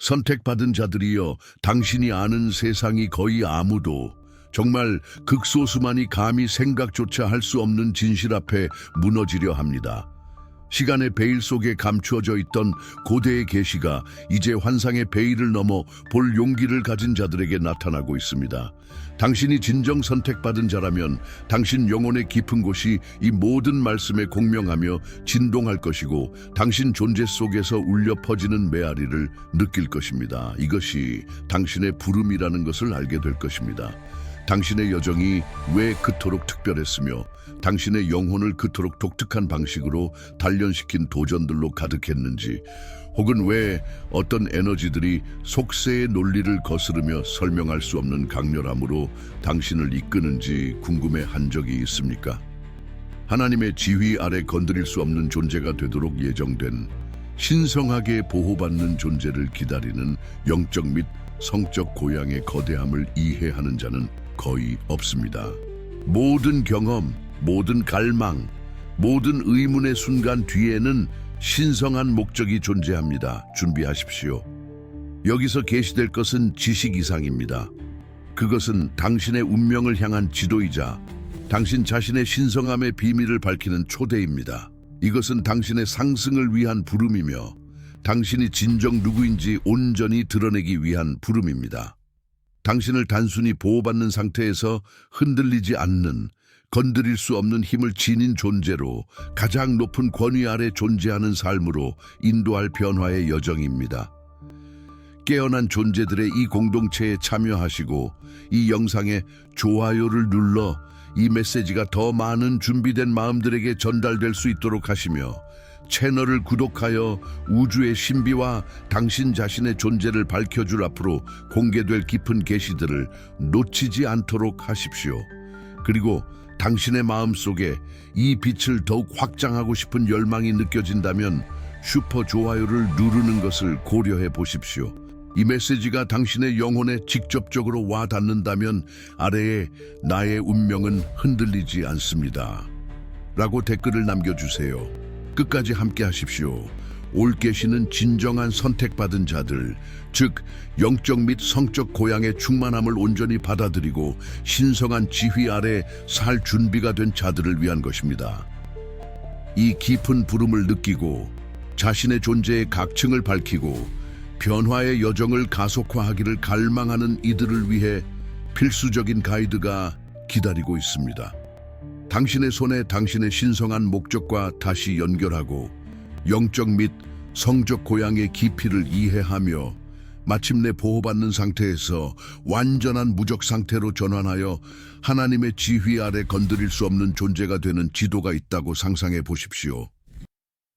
선택받은 자들이여, 당신이 아는 세상이 거의 아무도, 정말 극소수만이 감히 생각조차 할 수 없는 진실 앞에 무너지려 합니다. 시간의 베일 속에 감추어져 있던 고대의 계시가 이제 환상의 베일을 넘어 볼 용기를 가진 자들에게 나타나고 있습니다. 당신이 진정 선택받은 자라면 당신 영혼의 깊은 곳이 이 모든 말씀에 공명하며 진동할 것이고, 당신 존재 속에서 울려 퍼지는 메아리를 느낄 것입니다. 이것이 당신의 부름이라는 것을 알게 될 것입니다. 당신의 여정이 왜 그토록 특별했으며 당신의 영혼을 그토록 독특한 방식으로 단련시킨 도전들로 가득했는지, 혹은 왜 어떤 에너지들이 속세의 논리를 거스르며 설명할 수 없는 강렬함으로 당신을 이끄는지 궁금해한 적이 있습니까? 하나님의 지휘 아래 건드릴 수 없는 존재가 되도록 예정된, 신성하게 보호받는 존재를 기다리는 영적 및 성적 고향의 거대함을 이해하는 자는 거의 없습니다. 모든 경험, 모든 갈망, 모든 의문의 순간 뒤에는 신성한 목적이 존재합니다. 준비하십시오. 여기서 계시될 것은 지식 이상입니다. 그것은 당신의 운명을 향한 지도이자 당신 자신의 신성함의 비밀을 밝히는 초대입니다. 이것은 당신의 상승을 위한 부름이며 당신이 진정 누구인지 온전히 드러내기 위한 부름입니다. 당신을 단순히 보호받는 상태에서 흔들리지 않는, 건드릴 수 없는 힘을 지닌 존재로 가장 높은 권위 아래 존재하는 삶으로 인도할 변화의 여정입니다. 깨어난 존재들의 이 공동체에 참여하시고 이 영상에 좋아요를 눌러 이 메시지가 더 많은 준비된 마음들에게 전달될 수 있도록 하시며, 채널을 구독하여 우주의 신비와 당신 자신의 존재를 밝혀줄 앞으로 공개될 깊은 계시들을 놓치지 않도록 하십시오. 그리고 당신의 마음속에 이 빛을 더욱 확장하고 싶은 열망이 느껴진다면 슈퍼 좋아요를 누르는 것을 고려해 보십시오. 이 메시지가 당신의 영혼에 직접적으로 와 닿는다면 아래에 나의 운명은 흔들리지 않습니다 라고 댓글을 남겨주세요. 끝까지 함께 하십시오. 올 계시는 진정한 선택받은 자들, 즉 영적 및 성적 고향의 충만함을 온전히 받아들이고 신성한 지휘 아래 살 준비가 된 자들을 위한 것입니다. 이 깊은 부름을 느끼고 자신의 존재의 각층을 밝히고 변화의 여정을 가속화하기를 갈망하는 이들을 위해 필수적인 가이드가 기다리고 있습니다. 당신의 손에 당신의 신성한 목적과 다시 연결하고 영적 및 성적 고향의 깊이를 이해하며 마침내 보호받는 상태에서 완전한 무적 상태로 전환하여 하나님의 지휘 아래 건드릴 수 없는 존재가 되는 지도가 있다고 상상해 보십시오.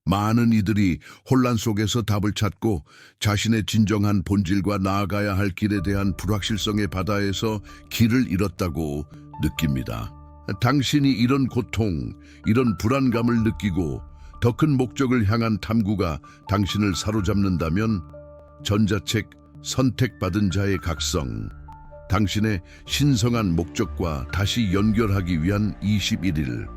많은 이들이 혼란 속에서 답을 찾고 자신의 진정한 본질과 나아가야 할 길에 대한 불확실성의 바다에서 길을 잃었다고 느낍니다. 당신이 이런 고통, 이런 불안감을 느끼고 더 큰 목적을 향한 탐구가 당신을 사로잡는다면 전자책 선택받은 자의 각성, 당신의 신성한 목적과 다시 연결하기 위한 21일,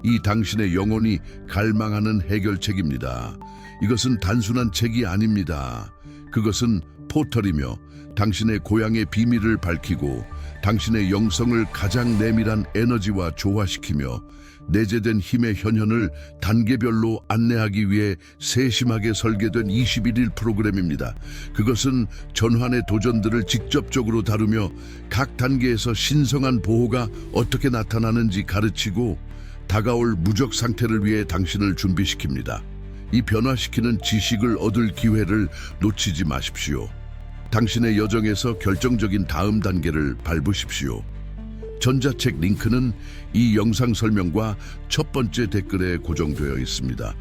이 당신의 영혼이 갈망하는 해결책입니다. 이것은 단순한 책이 아닙니다. 그것은 포털이며 당신의 고향의 비밀을 밝히고 당신의 영성을 가장 내밀한 에너지와 조화시키며 내재된 힘의 현현을 단계별로 안내하기 위해 세심하게 설계된 21일 프로그램입니다. 그것은 전환의 도전들을 직접적으로 다루며 각 단계에서 신성한 보호가 어떻게 나타나는지 가르치고 다가올 무적 상태를 위해 당신을 준비시킵니다. 이 변화시키는 지식을 얻을 기회를 놓치지 마십시오. 당신의 여정에서 결정적인 다음 단계를 밟으십시오. 전자책 링크는 이 영상 설명과 첫 번째 댓글에 고정되어 있습니다.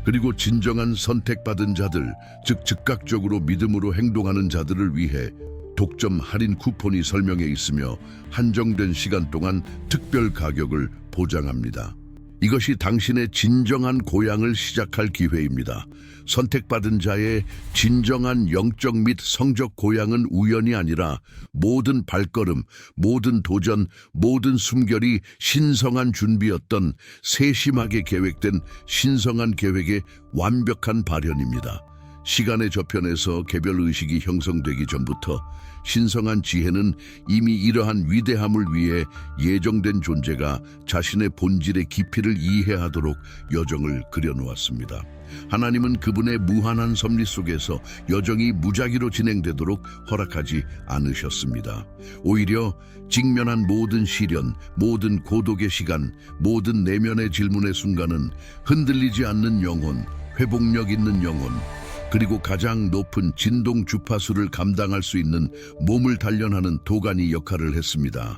그리고 진정한 선택받은 자들, 즉 즉각적으로 믿음으로 행동하는 자들을 위해 독점 할인 쿠폰이 설명해 있으며 한정된 시간 동안 특별 가격을 보장합니다. 이것이 당신의 진정한 고향을 시작할 기회입니다. 선택받은 자의 진정한 영적 및 성적 고향은 우연이 아니라 모든 발걸음, 모든 도전, 모든 숨결이 신성한 준비였던 세심하게 계획된 신성한 계획의 완벽한 발현입니다. 시간의 저편에서 개별 의식이 형성되기 전부터 신성한 지혜는 이미 이러한 위대함을 위해 예정된 존재가 자신의 본질의 깊이를 이해하도록 여정을 그려놓았습니다. 하나님은 그분의 무한한 섭리 속에서 여정이 무작위로 진행되도록 허락하지 않으셨습니다. 오히려 직면한 모든 시련, 모든 고독의 시간, 모든 내면의 질문의 순간은 흔들리지 않는 영혼, 회복력 있는 영혼, 그리고 가장 높은 진동 주파수를 감당할 수 있는 몸을 단련하는 도가니 역할을 했습니다.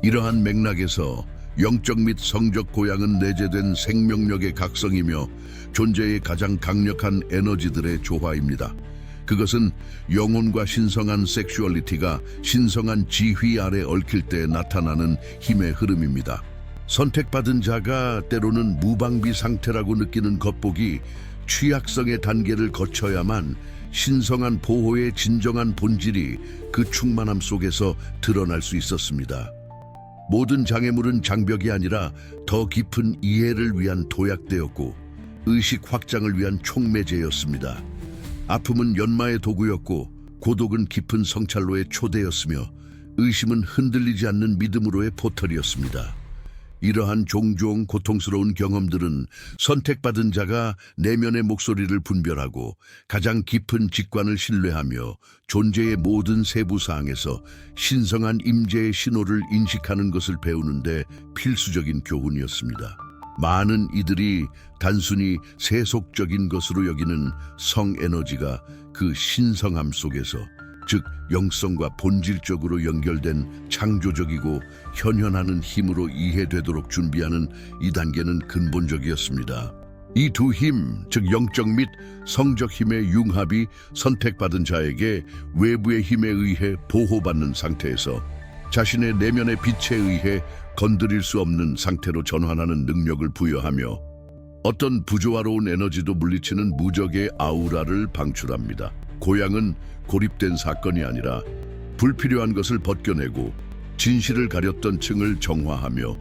이러한 맥락에서 영적 및 성적 고양은 내재된 생명력의 각성이며 존재의 가장 강력한 에너지들의 조화입니다. 그것은 영혼과 신성한 섹슈얼리티가 신성한 지휘 아래 얽힐 때 나타나는 힘의 흐름입니다. 선택받은 자가 때로는 무방비 상태라고 느끼는 겉보기, 취약성의 단계를 거쳐야만 신성한 보호의 진정한 본질이 그 충만함 속에서 드러날 수 있었습니다. 모든 장애물은 장벽이 아니라 더 깊은 이해를 위한 도약대였고 의식 확장을 위한 촉매제였습니다. 아픔은 연마의 도구였고 고독은 깊은 성찰로의 초대였으며 의심은 흔들리지 않는 믿음으로의 포털이었습니다. 이러한 종종 고통스러운 경험들은 선택받은 자가 내면의 목소리를 분별하고 가장 깊은 직관을 신뢰하며 존재의 모든 세부 사항에서 신성한 임재의 신호를 인식하는 것을 배우는데 필수적인 교훈이었습니다. 많은 이들이 단순히 세속적인 것으로 여기는 성 에너지가 그 신성함 속에서, 즉 영성과 본질적으로 연결된 창조적이고 현현하는 힘으로 이해되도록 준비하는 이 단계는 근본적이었습니다. 이 두 힘, 즉 영적 및 성적 힘의 융합이 선택받은 자에게 외부의 힘에 의해 보호받는 상태에서 자신의 내면의 빛에 의해 건드릴 수 없는 상태로 전환하는 능력을 부여하며 어떤 부조화로운 에너지도 물리치는 무적의 아우라를 방출합니다. 고향은 고립된 사건이 아니라 불필요한 것을 벗겨내고 진실을 가렸던 층을 정화하며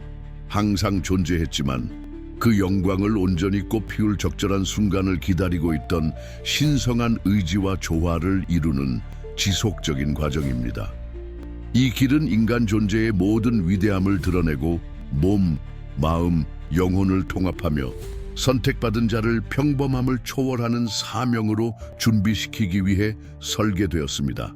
항상 존재했지만 그 영광을 온전히 꽃피울 적절한 순간을 기다리고 있던 신성한 의지와 조화를 이루는 지속적인 과정입니다. 이 길은 인간 존재의 모든 위대함을 드러내고 몸, 마음, 영혼을 통합하며 선택받은 자를 평범함을 초월하는 사명으로 준비시키기 위해 설계되었습니다.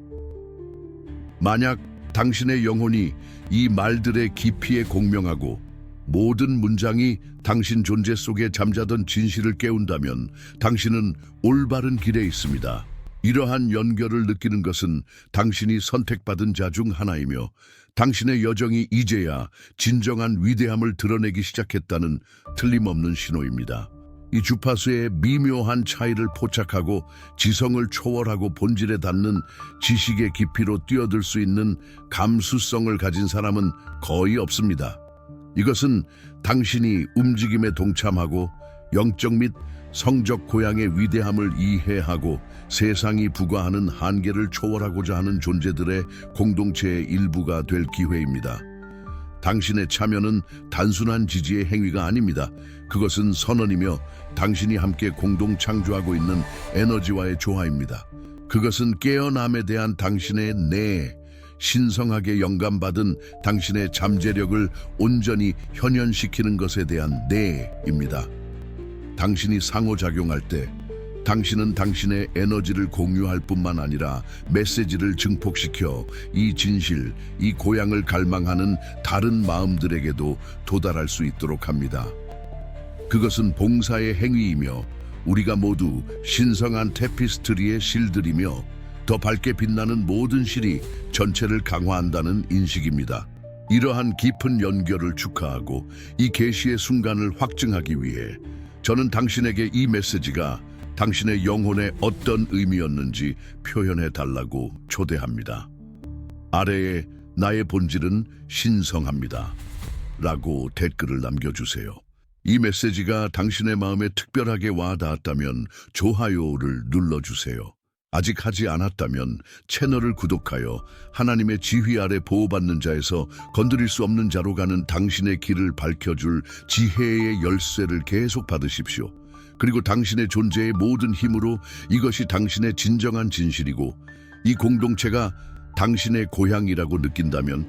만약 당신의 영혼이 이 말들의 깊이에 공명하고 모든 문장이 당신 존재 속에 잠자던 진실을 깨운다면 당신은 올바른 길에 있습니다. 이러한 연결을 느끼는 것은 당신이 선택받은 자 중 하나이며 당신의 여정이 이제야 진정한 위대함을 드러내기 시작했다는 틀림없는 신호입니다. 이 주파수의 미묘한 차이를 포착하고 지성을 초월하고 본질에 닿는 지식의 깊이로 뛰어들 수 있는 감수성을 가진 사람은 거의 없습니다. 이것은 당신이 움직임에 동참하고 영적 및 성적 고향의 위대함을 이해하고 세상이 부과하는 한계를 초월하고자 하는 존재들의 공동체의 일부가 될 기회입니다. 당신의 참여는 단순한 지지의 행위가 아닙니다. 그것은 선언이며 당신이 함께 공동 창조하고 있는 에너지와의 조화입니다. 그것은 깨어남에 대한 당신의 내, 신성하게 영감받은 당신의 잠재력을 온전히 현현시키는 것에 대한 내입니다. 당신이 상호작용할 때 당신은 당신의 에너지를 공유할 뿐만 아니라 메시지를 증폭시켜 이 진실, 이 고향을 갈망하는 다른 마음들에게도 도달할 수 있도록 합니다. 그것은 봉사의 행위이며 우리가 모두 신성한 테피스트리의 실들이며 더 밝게 빛나는 모든 실이 전체를 강화한다는 인식입니다. 이러한 깊은 연결을 축하하고 이 계시의 순간을 확증하기 위해 저는 당신에게 이 메시지가 당신의 영혼에 어떤 의미였는지 표현해 달라고 초대합니다. 아래에 나의 본질은 신성합니다 라고 댓글을 남겨주세요. 이 메시지가 당신의 마음에 특별하게 와닿았다면 좋아요를 눌러주세요. 아직 하지 않았다면 채널을 구독하여 하나님의 지휘 아래 보호받는 자에서 건드릴 수 없는 자로 가는 당신의 길을 밝혀줄 지혜의 열쇠를 계속 받으십시오. 그리고 당신의 존재의 모든 힘으로 이것이 당신의 진정한 진실이고 이 공동체가 당신의 고향이라고 느낀다면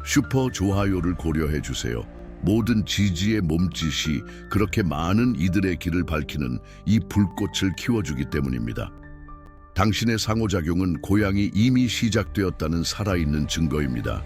슈퍼 좋아요를 고려해 주세요. 모든 지지의 몸짓이 그렇게 많은 이들의 길을 밝히는 이 불꽃을 키워주기 때문입니다. 당신의 상호작용은 고향이 이미 시작되었다는 살아있는 증거입니다.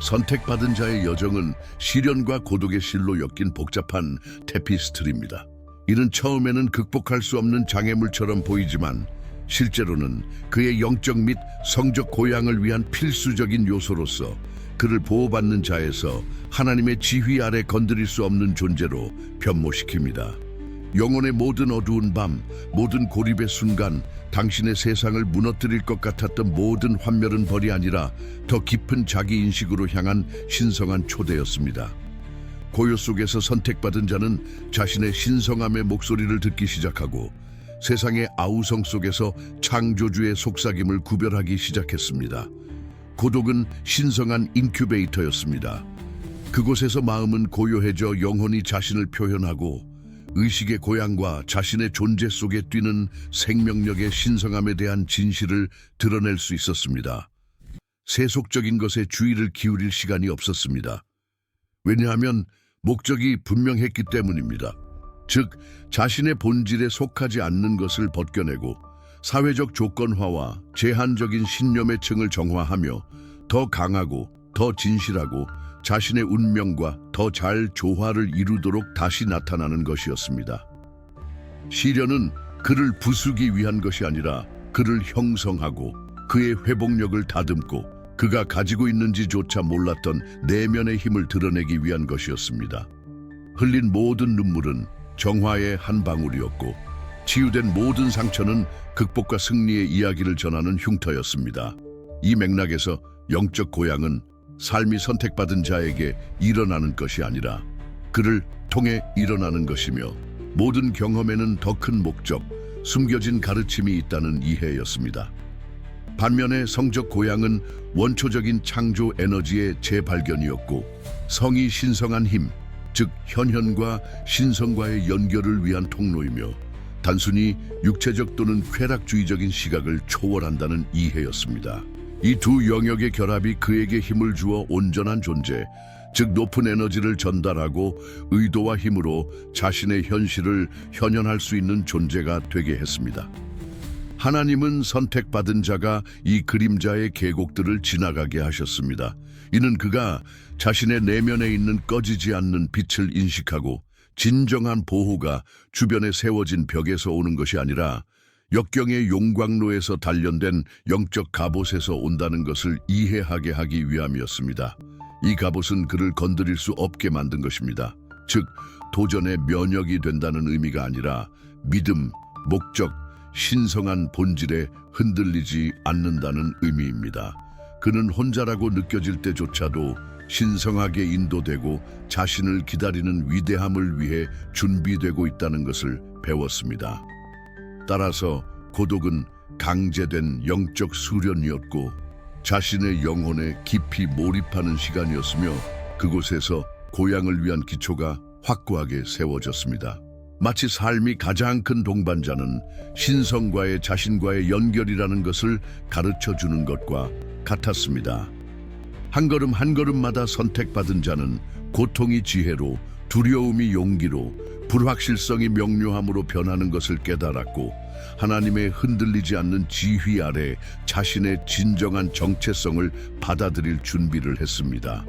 선택받은 자의 여정은 시련과 고독의 실로 엮인 복잡한 테피스트리입니다. 이는 처음에는 극복할 수 없는 장애물처럼 보이지만 실제로는 그의 영적 및 성적 고향을 위한 필수적인 요소로서 그를 보호받는 자에서 하나님의 지휘 아래 건드릴 수 없는 존재로 변모시킵니다. 영혼의 모든 어두운 밤, 모든 고립의 순간, 당신의 세상을 무너뜨릴 것 같았던 모든 환멸은 벌이 아니라 더 깊은 자기인식으로 향한 신성한 초대였습니다. 고요 속에서 선택받은 자는 자신의 신성함의 목소리를 듣기 시작하고 세상의 아우성 속에서 창조주의 속삭임을 구별하기 시작했습니다. 고독은 신성한 인큐베이터였습니다. 그곳에서 마음은 고요해져 영혼이 자신을 표현하고 의식의 고향과 자신의 존재 속에 뛰는 생명력의 신성함에 대한 진실을 드러낼 수 있었습니다. 세속적인 것에 주의를 기울일 시간이 없었습니다. 왜냐하면 목적이 분명했기 때문입니다. 즉, 자신의 본질에 속하지 않는 것을 벗겨내고 사회적 조건화와 제한적인 신념의 층을 정화하며 더 강하고 더 진실하고 자신의 운명과 더 잘 조화를 이루도록 다시 나타나는 것이었습니다. 시련은 그를 부수기 위한 것이 아니라 그를 형성하고 그의 회복력을 다듬고 그가 가지고 있는지조차 몰랐던 내면의 힘을 드러내기 위한 것이었습니다. 흘린 모든 눈물은 정화의 한 방울이었고 치유된 모든 상처는 극복과 승리의 이야기를 전하는 흉터였습니다. 이 맥락에서 영적 고향은 삶이 선택받은 자에게 일어나는 것이 아니라 그를 통해 일어나는 것이며 모든 경험에는 더 큰 목적, 숨겨진 가르침이 있다는 이해였습니다. 반면에 성적 고향은 원초적인 창조 에너지의 재발견이었고 성이 신성한 힘, 즉 현현과 신성과의 연결을 위한 통로이며 단순히 육체적 또는 쾌락주의적인 시각을 초월한다는 이해였습니다. 이 두 영역의 결합이 그에게 힘을 주어 온전한 존재, 즉 높은 에너지를 전달하고 의도와 힘으로 자신의 현실을 현현할 수 있는 존재가 되게 했습니다. 하나님은 선택받은 자가 이 그림자의 계곡들을 지나가게 하셨습니다. 이는 그가 자신의 내면에 있는 꺼지지 않는 빛을 인식하고 진정한 보호가 주변에 세워진 벽에서 오는 것이 아니라 역경의 용광로에서 단련된 영적 갑옷에서 온다는 것을 이해하게 하기 위함이었습니다. 이 갑옷은 그를 건드릴 수 없게 만든 것입니다. 즉, 도전의 면역이 된다는 의미가 아니라 믿음, 목적, 신성한 본질에 흔들리지 않는다는 의미입니다. 그는 혼자라고 느껴질 때조차도 신성하게 인도되고 자신을 기다리는 위대함을 위해 준비되고 있다는 것을 배웠습니다. 따라서 고독은 강제된 영적 수련이었고 자신의 영혼에 깊이 몰입하는 시간이었으며 그곳에서 고향을 위한 기초가 확고하게 세워졌습니다. 마치 삶이 가장 큰 동반자는 신성과의 자신과의 연결이라는 것을 가르쳐주는 것과 같았습니다. 한 걸음 한 걸음마다 선택받은 자는 고통이 지혜로, 두려움이 용기로, 불확실성이 명료함으로 변하는 것을 깨달았고 하나님의 흔들리지 않는 지휘 아래 자신의 진정한 정체성을 받아들일 준비를 했습니다.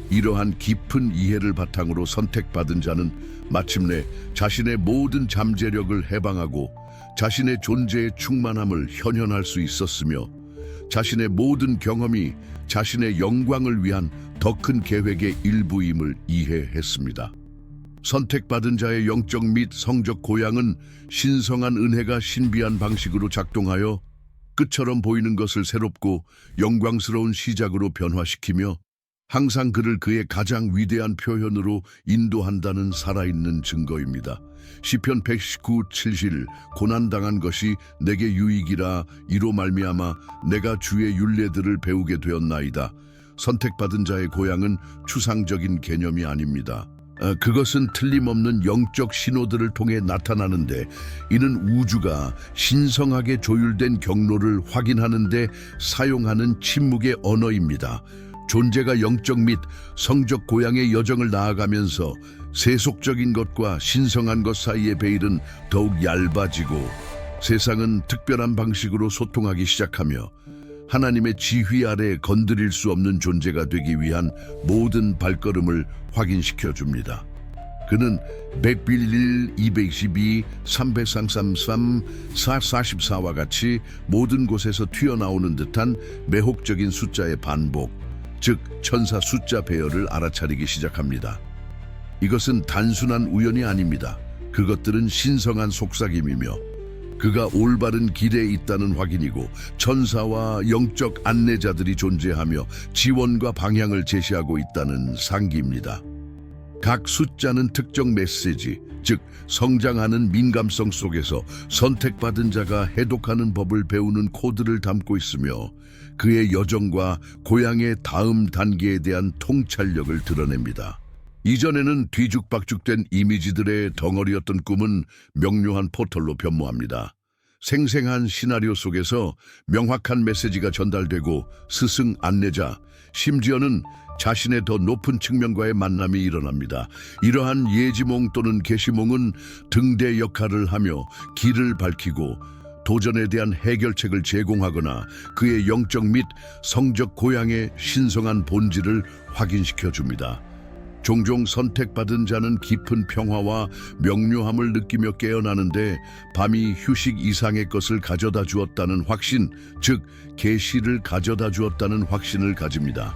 이러한 깊은 이해를 바탕으로 선택받은 자는 마침내 자신의 모든 잠재력을 해방하고 자신의 존재의 충만함을 현현할 수 있었으며 자신의 모든 경험이 자신의 영광을 위한 더 큰 계획의 일부임을 이해했습니다. 선택받은 자의 영적 및 성적 고향은 신성한 은혜가 신비한 방식으로 작동하여 끝처럼 보이는 것을 새롭고 영광스러운 시작으로 변화시키며 항상 그를 그의 가장 위대한 표현으로 인도한다는 살아있는 증거입니다. 시편 119:7 고난당한 것이 내게 유익이라 이로 말미암아 내가 주의 율례들을 배우게 되었나이다. 선택받은 자의 고향은 추상적인 개념이 아닙니다. 그것은 틀림없는 영적 신호들을 통해 나타나는데, 이는 우주가 신성하게 조율된 경로를 확인하는 데 사용하는 침묵의 언어입니다. 존재가 영적 및 성적 고향의 여정을 나아가면서 세속적인 것과 신성한 것 사이의 베일은 더욱 얇아지고, 세상은 특별한 방식으로 소통하기 시작하며 하나님의 지휘 아래 건드릴 수 없는 존재가 되기 위한 모든 발걸음을 확인시켜 줍니다. 그는 101, 222, 333, 444와 같이 모든 곳에서 튀어나오는 듯한 매혹적인 숫자의 반복, 즉 천사 숫자 배열을 알아차리기 시작합니다. 이것은 단순한 우연이 아닙니다. 그것들은 신성한 속삭임이며 그가 올바른 길에 있다는 확인이고, 천사와 영적 안내자들이 존재하며 지원과 방향을 제시하고 있다는 상기입니다. 각 숫자는 특정 메시지, 즉 성장하는 민감성 속에서 선택받은 자가 해독하는 법을 배우는 코드를 담고 있으며, 그의 여정과 고향의 다음 단계에 대한 통찰력을 드러냅니다. 이전에는 뒤죽박죽된 이미지들의 덩어리였던 꿈은 명료한 포털로 변모합니다. 생생한 시나리오 속에서 명확한 메시지가 전달되고, 스승 안내자, 심지어는 자신의 더 높은 측면과의 만남이 일어납니다. 이러한 예지몽 또는 계시몽은 등대 역할을 하며 길을 밝히고 도전에 대한 해결책을 제공하거나 그의 영적 및 성적 고향의 신성한 본질을 확인시켜 줍니다. 종종 선택받은 자는 깊은 평화와 명료함을 느끼며 깨어나는데, 밤이 휴식 이상의 것을 가져다 주었다는 확신, 즉 계시를 가져다 주었다는 확신을 가집니다.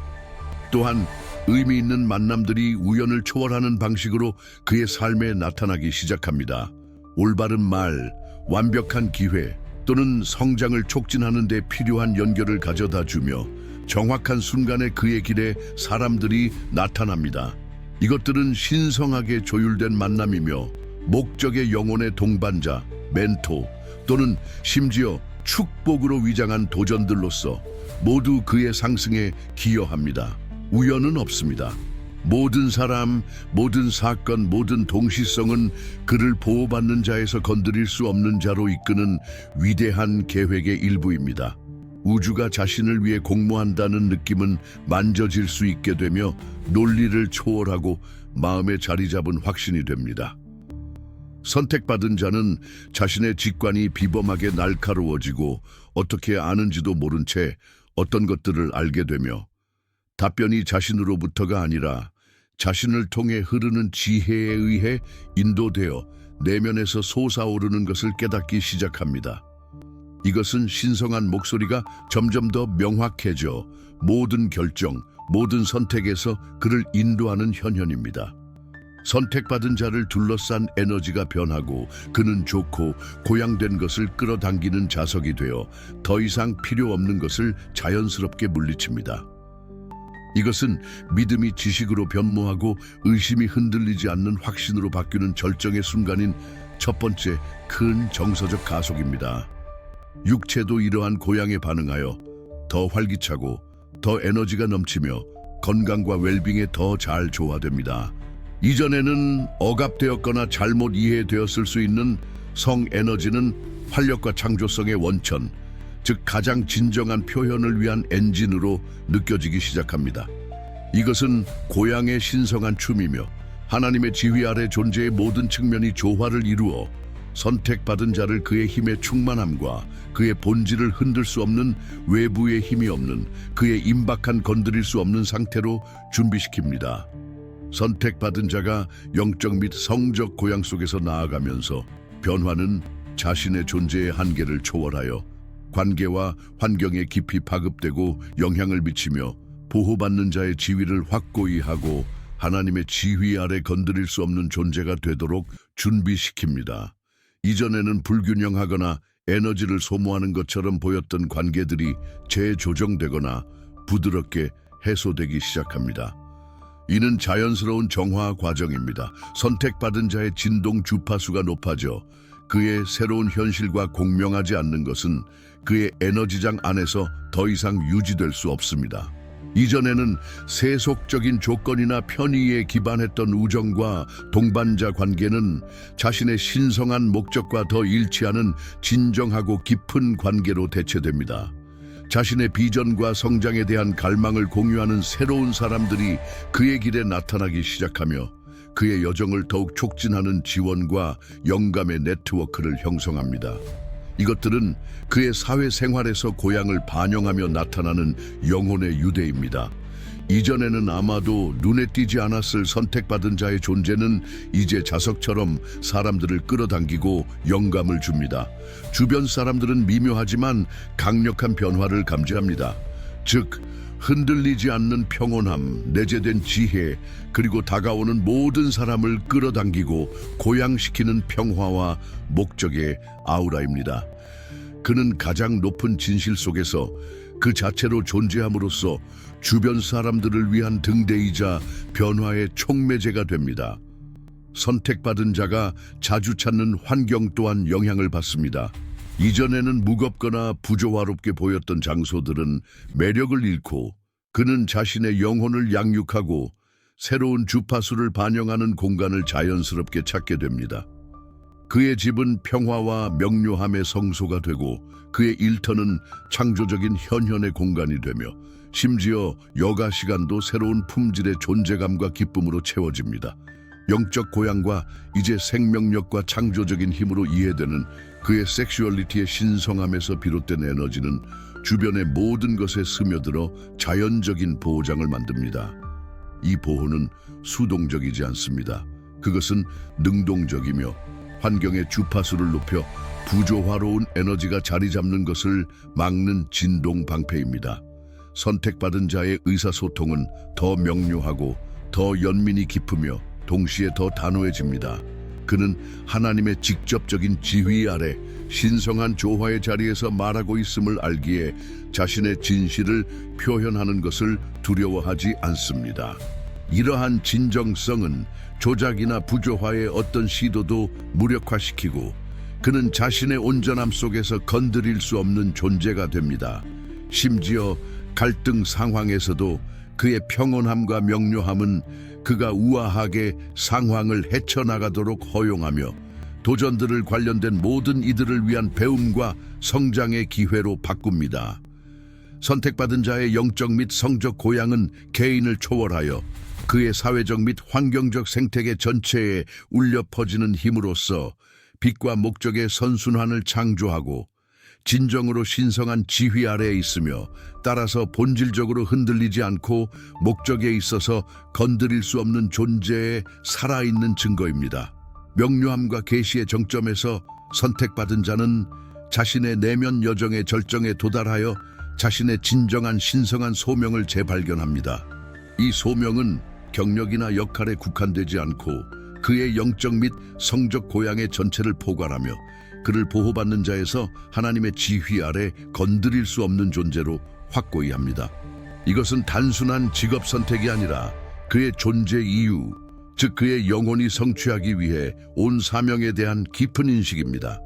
또한 의미 있는 만남들이 우연을 초월하는 방식으로 그의 삶에 나타나기 시작합니다. 올바른 말, 완벽한 기회 또는 성장을 촉진하는 데 필요한 연결을 가져다 주며, 정확한 순간에 그의 길에 사람들이 나타납니다. 이것들은 신성하게 조율된 만남이며 목적의 영혼의 동반자, 멘토 또는 심지어 축복으로 위장한 도전들로서 모두 그의 상승에 기여합니다. 우연은 없습니다. 모든 사람, 모든 사건, 모든 동시성은 그를 보호받는 자에서 건드릴 수 없는 자로 이끄는 위대한 계획의 일부입니다. 우주가 자신을 위해 공모한다는 느낌은 만져질 수 있게 되며 논리를 초월하고 마음에 자리 잡은 확신이 됩니다. 선택받은 자는 자신의 직관이 비범하게 날카로워지고 어떻게 아는지도 모른 채 어떤 것들을 알게 되며, 답변이 자신으로부터가 아니라 자신을 통해 흐르는 지혜에 의해 인도되어 내면에서 솟아오르는 것을 깨닫기 시작합니다. 이것은 신성한 목소리가 점점 더 명확해져 모든 결정, 모든 선택에서 그를 인도하는 현현입니다. 선택받은 자를 둘러싼 에너지가 변하고, 그는 좋고 고양된 것을 끌어당기는 자석이 되어 더 이상 필요 없는 것을 자연스럽게 물리칩니다. 이것은 믿음이 지식으로 변모하고 의심이 흔들리지 않는 확신으로 바뀌는 절정의 순간인 첫 번째 큰 정서적 가속입니다. 육체도 이러한 고향에 반응하여 더 활기차고 더 에너지가 넘치며 건강과 웰빙에 더 잘 조화됩니다. 이전에는 억압되었거나 잘못 이해되었을 수 있는 성 에너지는 활력과 창조성의 원천, 즉 가장 진정한 표현을 위한 엔진으로 느껴지기 시작합니다. 이것은 고향의 신성한 춤이며 하나님의 지휘 아래 존재의 모든 측면이 조화를 이루어 선택받은 자를 그의 힘의 충만함과 그의 본질을 흔들 수 없는 외부의 힘이 없는 그의 임박한 건드릴 수 없는 상태로 준비시킵니다. 선택받은 자가 영적 및 성적 고향 속에서 나아가면서 변화는 자신의 존재의 한계를 초월하여 관계와 환경에 깊이 파급되고 영향을 미치며 보호받는 자의 지위를 확고히 하고 하나님의 지휘 아래 건드릴 수 없는 존재가 되도록 준비시킵니다. 이전에는 불균형하거나 에너지를 소모하는 것처럼 보였던 관계들이 재조정되거나 부드럽게 해소되기 시작합니다. 이는 자연스러운 정화 과정입니다. 선택받은 자의 진동 주파수가 높아져 그의 새로운 현실과 공명하지 않는 것은 그의 에너지장 안에서 더 이상 유지될 수 없습니다. 이전에는 세속적인 조건이나 편의에 기반했던 우정과 동반자 관계는 자신의 신성한 목적과 더 일치하는 진정하고 깊은 관계로 대체됩니다. 자신의 비전과 성장에 대한 갈망을 공유하는 새로운 사람들이 그의 길에 나타나기 시작하며 그의 여정을 더욱 촉진하는 지원과 영감의 네트워크를 형성합니다. 이것들은 그의 사회생활에서 고향을 반영하며 나타나는 영혼의 유대입니다. 이전에는 아마도 눈에 띄지 않았을 선택받은 자의 존재는 이제 자석처럼 사람들을 끌어당기고 영감을 줍니다. 주변 사람들은 미묘하지만 강력한 변화를 감지합니다. 즉, 흔들리지 않는 평온함, 내재된 지혜, 그리고 다가오는 모든 사람을 끌어당기고 고양시키는 평화와 목적의 아우라입니다. 그는 가장 높은 진실 속에서 그 자체로 존재함으로써 주변 사람들을 위한 등대이자 변화의 촉매제가 됩니다. 선택받은 자가 자주 찾는 환경 또한 영향을 받습니다. 이전에는 무겁거나 부조화롭게 보였던 장소들은 매력을 잃고 그는 자신의 영혼을 양육하고 새로운 주파수를 반영하는 공간을 자연스럽게 찾게 됩니다. 그의 집은 평화와 명료함의 성소가 되고 그의 일터는 창조적인 현현의 공간이 되며 심지어 여가 시간도 새로운 품질의 존재감과 기쁨으로 채워집니다. 영적 고향과 이제 생명력과 창조적인 힘으로 이해되는 그의 섹슈얼리티의 신성함에서 비롯된 에너지는 주변의 모든 것에 스며들어 자연적인 보호장을 만듭니다. 이 보호는 수동적이지 않습니다. 그것은 능동적이며 환경의 주파수를 높여 부조화로운 에너지가 자리 잡는 것을 막는 진동 방패입니다. 선택받은 자의 의사소통은 더 명료하고 더 연민이 깊으며 동시에 더 단호해집니다. 그는 하나님의 직접적인 지휘 아래 신성한 조화의 자리에서 말하고 있음을 알기에 자신의 진실을 표현하는 것을 두려워하지 않습니다. 이러한 진정성은 조작이나 부조화의 어떤 시도도 무력화시키고 그는 자신의 온전함 속에서 건드릴 수 없는 존재가 됩니다. 심지어 갈등 상황에서도 그의 평온함과 명료함은 그가 우아하게 상황을 헤쳐나가도록 허용하며 도전들을 관련된 모든 이들을 위한 배움과 성장의 기회로 바꿉니다. 선택받은 자의 영적 및 성적 고향은 개인을 초월하여 그의 사회적 및 환경적 생태계 전체에 울려 퍼지는 힘으로써 빛과 목적의 선순환을 창조하고 진정으로 신성한 지휘 아래에 있으며 따라서 본질적으로 흔들리지 않고 목적에 있어서 건드릴 수 없는 존재의 살아있는 증거입니다. 명료함과 계시의 정점에서 선택받은 자는 자신의 내면 여정의 절정에 도달하여 자신의 진정한 신성한 소명을 재발견합니다. 이 소명은 경력이나 역할에 국한되지 않고 그의 영적 및 성적 고향의 전체를 포괄하며 그를 보호받는 자에서 하나님의 지휘 아래 건드릴 수 없는 존재로 확고히 합니다. 이것은 단순한 직업 선택이 아니라 그의 존재 이유, 즉 그의 영혼이 성취하기 위해 온 사명에 대한 깊은 인식입니다.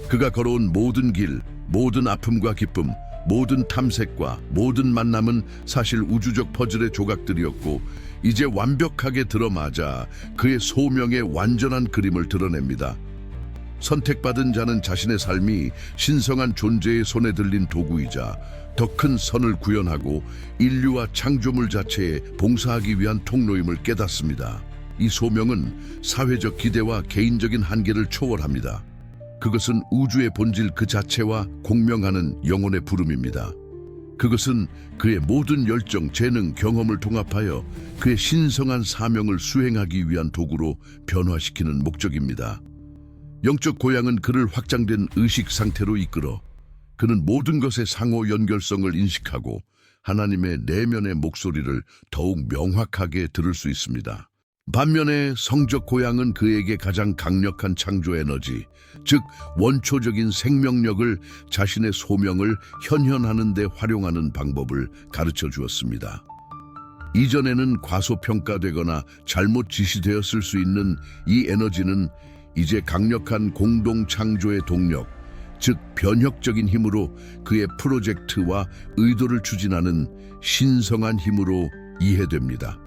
그가 걸어온 모든 길, 모든 아픔과 기쁨, 모든 탐색과 모든 만남은 사실 우주적 퍼즐의 조각들이었고 이제 완벽하게 들어맞아 그의 소명의 완전한 그림을 드러냅니다. 선택받은 자는 자신의 삶이 신성한 존재의 손에 들린 도구이자 더 큰 선을 구현하고 인류와 창조물 자체에 봉사하기 위한 통로임을 깨닫습니다. 이 소명은 사회적 기대와 개인적인 한계를 초월합니다. 그것은 우주의 본질 그 자체와 공명하는 영혼의 부름입니다. 그것은 그의 모든 열정, 재능, 경험을 통합하여 그의 신성한 사명을 수행하기 위한 도구로 변화시키는 목적입니다. 영적 고향은 그를 확장된 의식 상태로 이끌어 그는 모든 것의 상호 연결성을 인식하고 하나님의 내면의 목소리를 더욱 명확하게 들을 수 있습니다. 반면에 성적 고향은 그에게 가장 강력한 창조 에너지, 즉 원초적인 생명력을 자신의 소명을 현현하는 데 활용하는 방법을 가르쳐 주었습니다. 이전에는 과소평가되거나 잘못 지시되었을 수 있는 이 에너지는 이제 강력한 공동 창조의 동력, 즉 변혁적인 힘으로 그의 프로젝트와 의도를 추진하는 신성한 힘으로 이해됩니다.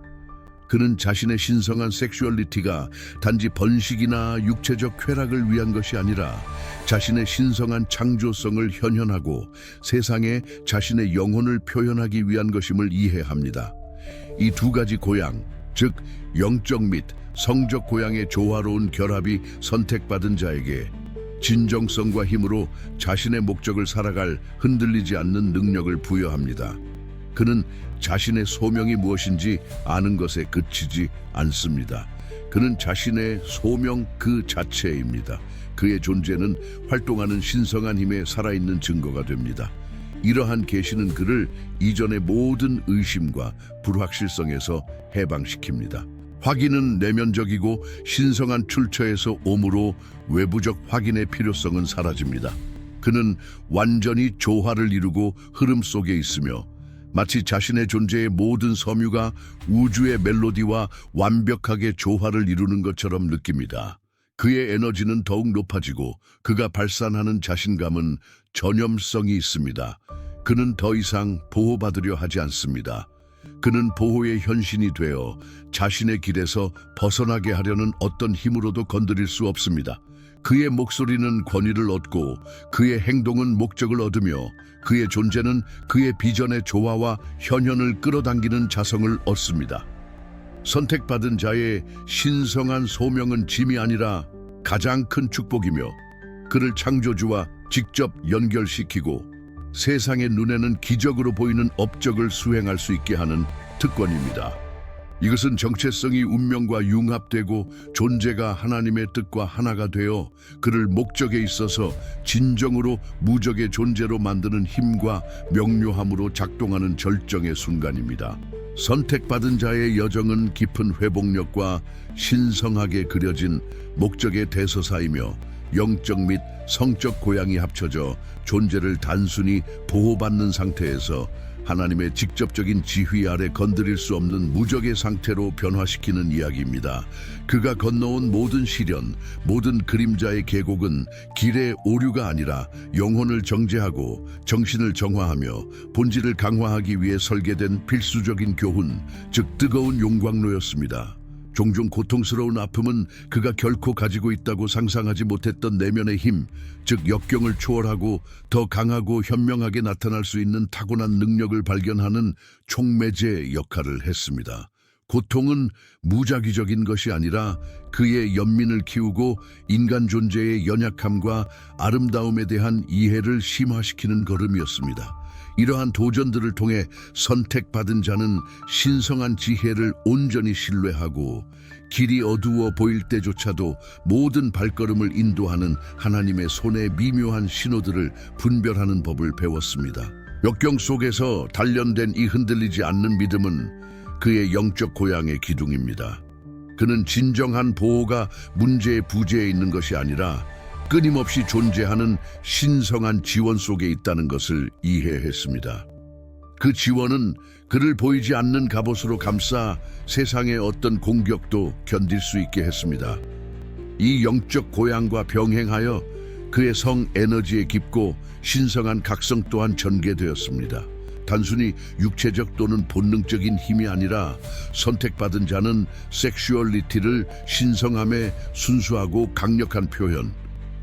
그는 자신의 신성한 섹슈얼리티가 단지 번식이나 육체적 쾌락을 위한 것이 아니라 자신의 신성한 창조성을 현현하고 세상에 자신의 영혼을 표현하기 위한 것임을 이해합니다. 이 두 가지 고양, 즉 영적 및 성적 고양의 조화로운 결합이 선택받은 자에게 진정성과 힘으로 자신의 목적을 살아갈 흔들리지 않는 능력을 부여합니다. 그는 자신의 소명이 무엇인지 아는 것에 그치지 않습니다. 그는 자신의 소명 그 자체입니다. 그의 존재는 활동하는 신성한 힘에 살아있는 증거가 됩니다. 이러한 계시는 그를 이전의 모든 의심과 불확실성에서 해방시킵니다. 확인은 내면적이고 신성한 출처에서 오므로 외부적 확인의 필요성은 사라집니다. 그는 완전히 조화를 이루고 흐름 속에 있으며 마치 자신의 존재의 모든 섬유가 우주의 멜로디와 완벽하게 조화를 이루는 것처럼 느낍니다. 그의 에너지는 더욱 높아지고 그가 발산하는 자신감은 전염성이 있습니다. 그는 더 이상 보호받으려 하지 않습니다. 그는 보호의 현신이 되어 자신의 길에서 벗어나게 하려는 어떤 힘으로도 건드릴 수 없습니다. 그의 목소리는 권위를 얻고 그의 행동은 목적을 얻으며 그의 존재는 그의 비전의 조화와 현현을 끌어당기는 자성을 얻습니다. 선택받은 자의 신성한 소명은 짐이 아니라 가장 큰 축복이며 그를 창조주와 직접 연결시키고 세상의 눈에는 기적으로 보이는 업적을 수행할 수 있게 하는 특권입니다. 이것은 정체성이 운명과 융합되고 존재가 하나님의 뜻과 하나가 되어 그를 목적에 있어서 진정으로 무적의 존재로 만드는 힘과 명료함으로 작동하는 절정의 순간입니다. 선택받은 자의 여정은 깊은 회복력과 신성하게 그려진 목적의 대서사이며 영적 및 성적 고양이 합쳐져 존재를 단순히 보호받는 상태에서 하나님의 직접적인 지휘 아래 건드릴 수 없는 무적의 상태로 변화시키는 이야기입니다. 그가 건너온 모든 시련, 모든 그림자의 계곡은 길의 오류가 아니라 영혼을 정제하고 정신을 정화하며 본질을 강화하기 위해 설계된 필수적인 교훈, 즉 뜨거운 용광로였습니다. 종종 고통스러운 아픔은 그가 결코 가지고 있다고 상상하지 못했던 내면의 힘, 즉 역경을 초월하고 더 강하고 현명하게 나타날 수 있는 타고난 능력을 발견하는 촉매제 역할을 했습니다. 고통은 무작위적인 것이 아니라 그의 연민을 키우고 인간 존재의 연약함과 아름다움에 대한 이해를 심화시키는 걸음이었습니다. 이러한 도전들을 통해 선택받은 자는 신성한 지혜를 온전히 신뢰하고 길이 어두워 보일 때조차도 모든 발걸음을 인도하는 하나님의 손의 미묘한 신호들을 분별하는 법을 배웠습니다. 역경 속에서 단련된 이 흔들리지 않는 믿음은 그의 영적 고향의 기둥입니다. 그는 진정한 보호가 문제의 부재에 있는 것이 아니라 끊임없이 존재하는 신성한 지원 속에 있다는 것을 이해했습니다. 그 지원은 그를 보이지 않는 갑옷으로 감싸 세상의 어떤 공격도 견딜 수 있게 했습니다. 이 영적 고향과 병행하여 그의 성 에너지에 깊고 신성한 각성 또한 전개되었습니다. 단순히 육체적 또는 본능적인 힘이 아니라 선택받은 자는 섹슈얼리티를 신성함의 순수하고 강력한 표현,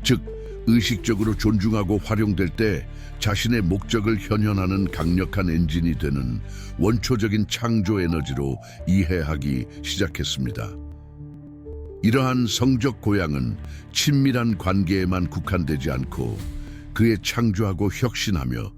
즉 의식적으로 존중하고 활용될 때 자신의 목적을 현현하는 강력한 엔진이 되는 원초적인 창조 에너지로 이해하기 시작했습니다. 이러한 성적 고향은 친밀한 관계에만 국한되지 않고 그의 창조하고 혁신하며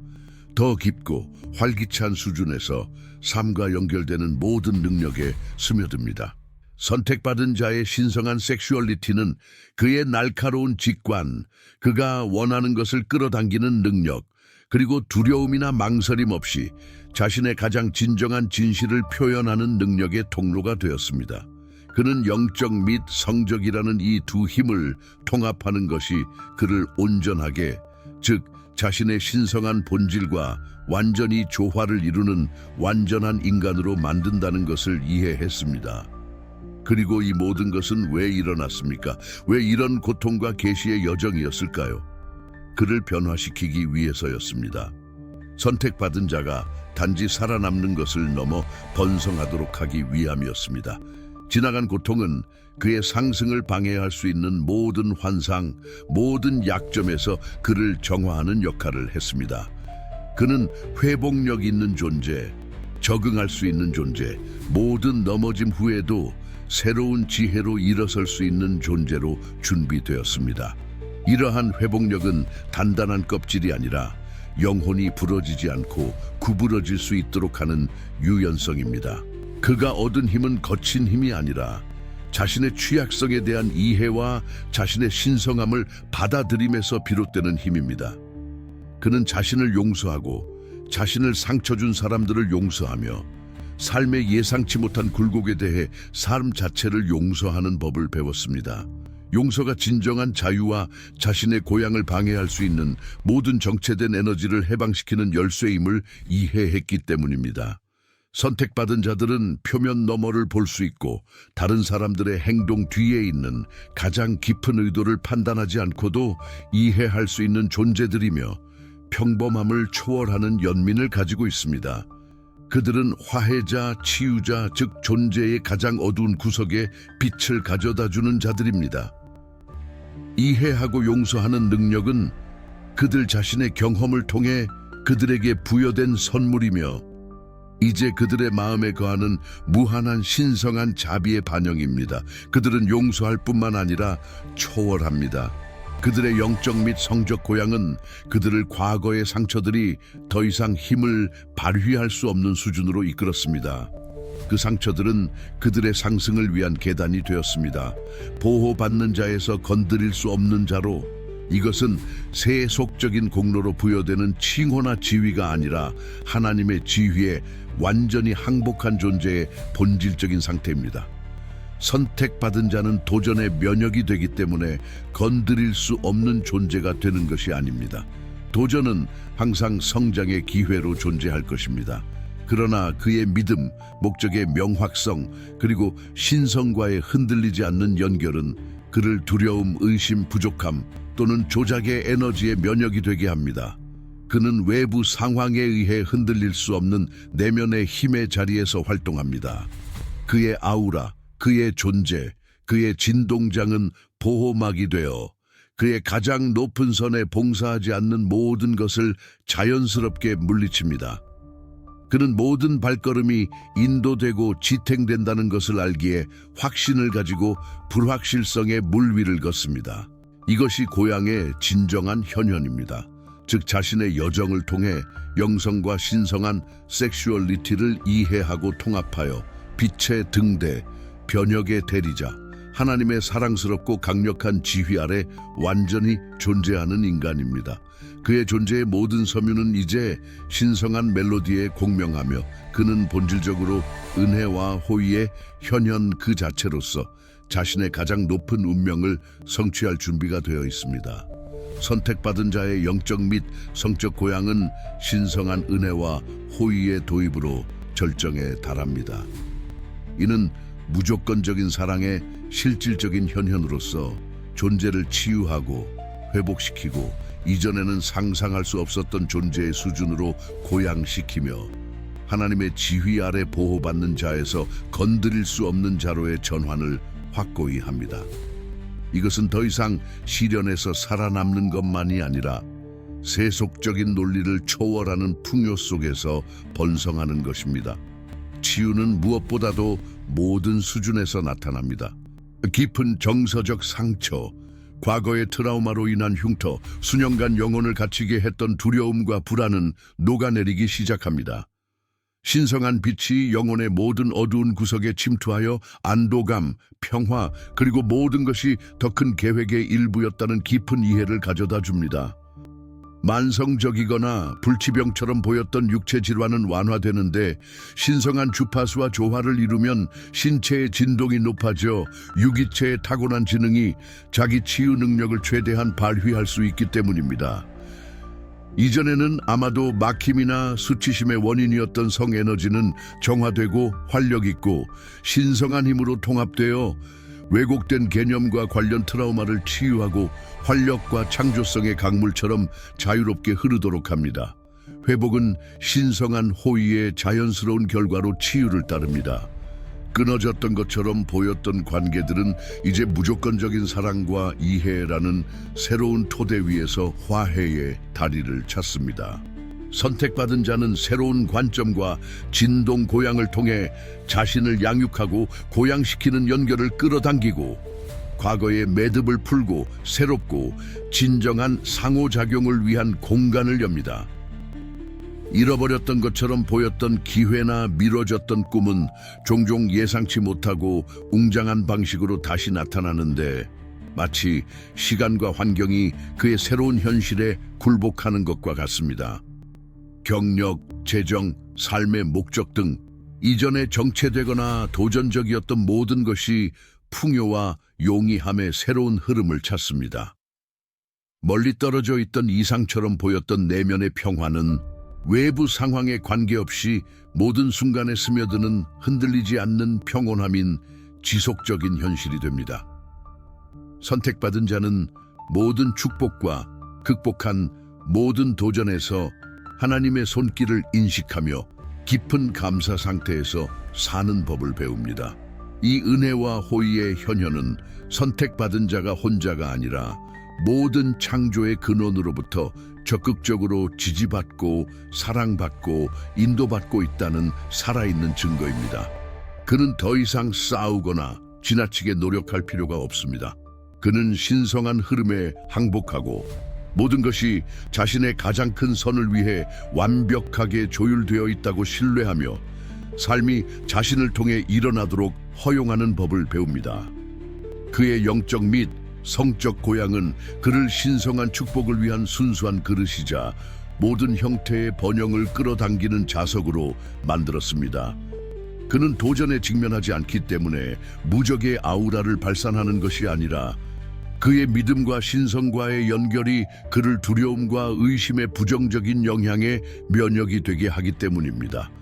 더 깊고 활기찬 수준에서 삶과 연결되는 모든 능력에 스며듭니다. 선택받은 자의 신성한 섹슈얼리티는 그의 날카로운 직관, 그가 원하는 것을 끌어당기는 능력, 그리고 두려움이나 망설임 없이 자신의 가장 진정한 진실을 표현하는 능력의 통로가 되었습니다. 그는 영적 및 성적이라는 이 두 힘을 통합하는 것이 그를 온전하게, 즉 자신의 신성한 본질과 완전히 조화를 이루는 완전한 인간으로 만든다는 것을 이해했습니다. 그리고 이 모든 것은 왜 일어났습니까? 왜 이런 고통과 계시의 여정이었을까요? 그를 변화시키기 위해서였습니다. 선택받은 자가 단지 살아남는 것을 넘어 번성하도록 하기 위함이었습니다. 지나간 고통은 그의 상승을 방해할 수 있는 모든 환상, 모든 약점에서 그를 정화하는 역할을 했습니다. 그는 회복력 있는 존재, 적응할 수 있는 존재, 모든 넘어짐 후에도 새로운 지혜로 일어설 수 있는 존재로 준비되었습니다. 이러한 회복력은 단단한 껍질이 아니라 영혼이 부러지지 않고 구부러질 수 있도록 하는 유연성입니다. 그가 얻은 힘은 거친 힘이 아니라 자신의 취약성에 대한 이해와 자신의 신성함을 받아들임에서 비롯되는 힘입니다. 그는 자신을 용서하고 자신을 상처 준 사람들을 용서하며 삶의 예상치 못한 굴곡에 대해 삶 자체를 용서하는 법을 배웠습니다. 용서가 진정한 자유와 자신의 고향을 방해할 수 있는 모든 정체된 에너지를 해방시키는 열쇠임을 이해했기 때문입니다. 선택받은 자들은 표면 너머를 볼 수 있고 다른 사람들의 행동 뒤에 있는 가장 깊은 의도를 판단하지 않고도 이해할 수 있는 존재들이며 평범함을 초월하는 연민을 가지고 있습니다. 그들은 화해자, 치유자, 즉 존재의 가장 어두운 구석에 빛을 가져다주는 자들입니다. 이해하고 용서하는 능력은 그들 자신의 경험을 통해 그들에게 부여된 선물이며 이제 그들의 마음에 거하는 무한한 신성한 자비의 반영입니다. 그들은 용서할 뿐만 아니라 초월합니다. 그들의 영적 및 성적 고향은 그들을 과거의 상처들이 더 이상 힘을 발휘할 수 없는 수준으로 이끌었습니다. 그 상처들은 그들의 상승을 위한 계단이 되었습니다. 보호받는 자에서 건드릴 수 없는 자로, 이것은 세속적인 공로로 부여되는 칭호나 지위가 아니라 하나님의 지위에 완전히 항복한 존재의 본질적인 상태입니다. 선택받은 자는 도전의 면역이 되기 때문에 건드릴 수 없는 존재가 되는 것이 아닙니다. 도전은 항상 성장의 기회로 존재할 것입니다. 그러나 그의 믿음, 목적의 명확성, 그리고 신성과의 흔들리지 않는 연결은 그를 두려움, 의심, 부족함 또는 조작의 에너지에 면역이 되게 합니다. 그는 외부 상황에 의해 흔들릴 수 없는 내면의 힘의 자리에서 활동합니다. 그의 아우라, 그의 존재, 그의 진동장은 보호막이 되어 그의 가장 높은 선에 봉사하지 않는 모든 것을 자연스럽게 물리칩니다. 그는 모든 발걸음이 인도되고 지탱된다는 것을 알기에 확신을 가지고 불확실성의 물 위를 걷습니다. 이것이 고향의 진정한 현현입니다. 즉 자신의 여정을 통해 영성과 신성한 섹슈얼리티를 이해하고 통합하여 빛의 등대, 변혁의 대리자, 하나님의 사랑스럽고 강력한 지휘 아래 완전히 존재하는 인간입니다. 그의 존재의 모든 섬유는 이제 신성한 멜로디에 공명하며 그는 본질적으로 은혜와 호의의 현현 그 자체로서 자신의 가장 높은 운명을 성취할 준비가 되어 있습니다. 선택받은 자의 영적 및 성적 고향은 신성한 은혜와 호의의 도입으로 절정에 달합니다. 이는 무조건적인 사랑의 실질적인 현현으로서 존재를 치유하고 회복시키고 이전에는 상상할 수 없었던 존재의 수준으로 고양시키며 하나님의 지휘 아래 보호받는 자에서 건드릴 수 없는 자로의 전환을 확고히 합니다. 이것은 더 이상 시련에서 살아남는 것만이 아니라 세속적인 논리를 초월하는 풍요 속에서 번성하는 것입니다. 치유는 무엇보다도 모든 수준에서 나타납니다. 깊은 정서적 상처, 과거의 트라우마로 인한 흉터, 수년간 영혼을 갇히게 했던 두려움과 불안은 녹아내리기 시작합니다. 신성한 빛이 영혼의 모든 어두운 구석에 침투하여 안도감, 평화, 그리고 모든 것이 더 큰 계획의 일부였다는 깊은 이해를 가져다 줍니다. 만성적이거나 불치병처럼 보였던 육체 질환은 완화되는데 신성한 주파수와 조화를 이루면 신체의 진동이 높아져 유기체의 타고난 지능이 자기 치유 능력을 최대한 발휘할 수 있기 때문입니다. 이전에는 아마도 막힘이나 수치심의 원인이었던 성에너지는 정화되고 활력 있고 신성한 힘으로 통합되어 왜곡된 개념과 관련 트라우마를 치유하고 활력과 창조성의 강물처럼 자유롭게 흐르도록 합니다. 회복은 신성한 호의의 자연스러운 결과로 치유를 따릅니다. 끊어졌던 것처럼 보였던 관계들은 이제 무조건적인 사랑과 이해라는 새로운 토대 위에서 화해의 다리를 찾습니다. 선택받은 자는 새로운 관점과 진동 고양을 통해 자신을 양육하고 고양시키는 연결을 끌어당기고 과거의 매듭을 풀고 새롭고 진정한 상호작용을 위한 공간을 엽니다. 잃어버렸던 것처럼 보였던 기회나 미뤄졌던 꿈은 종종 예상치 못하고 웅장한 방식으로 다시 나타나는데 마치 시간과 환경이 그의 새로운 현실에 굴복하는 것과 같습니다. 경력, 재정, 삶의 목적 등 이전에 정체되거나 도전적이었던 모든 것이 풍요와 용이함의 새로운 흐름을 찾습니다. 멀리 떨어져 있던 이상처럼 보였던 내면의 평화는 외부 상황에 관계없이 모든 순간에 스며드는 흔들리지 않는 평온함인 지속적인 현실이 됩니다. 선택받은 자는 모든 축복과 극복한 모든 도전에서 하나님의 손길을 인식하며 깊은 감사 상태에서 사는 법을 배웁니다. 이 은혜와 호의의 현현은 선택받은 자가 혼자가 아니라 모든 창조의 근원으로부터 적극적으로 지지받고 사랑받고 인도받고 있다는 살아있는 증거입니다. 그는 더 이상 싸우거나 지나치게 노력할 필요가 없습니다. 그는 신성한 흐름에 항복하고 모든 것이 자신의 가장 큰 선을 위해 완벽하게 조율되어 있다고 신뢰하며 삶이 자신을 통해 일어나도록 허용하는 법을 배웁니다. 그의 영적 및 성적 고향은 그를 신성한 축복을 위한 순수한 그릇이자 모든 형태의 번영을 끌어당기는 자석으로 만들었습니다. 그는 도전에 직면하지 않기 때문에 무적의 아우라를 발산하는 것이 아니라 그의 믿음과 신성과의 연결이 그를 두려움과 의심의 부정적인 영향에 면역이 되게 하기 때문입니다.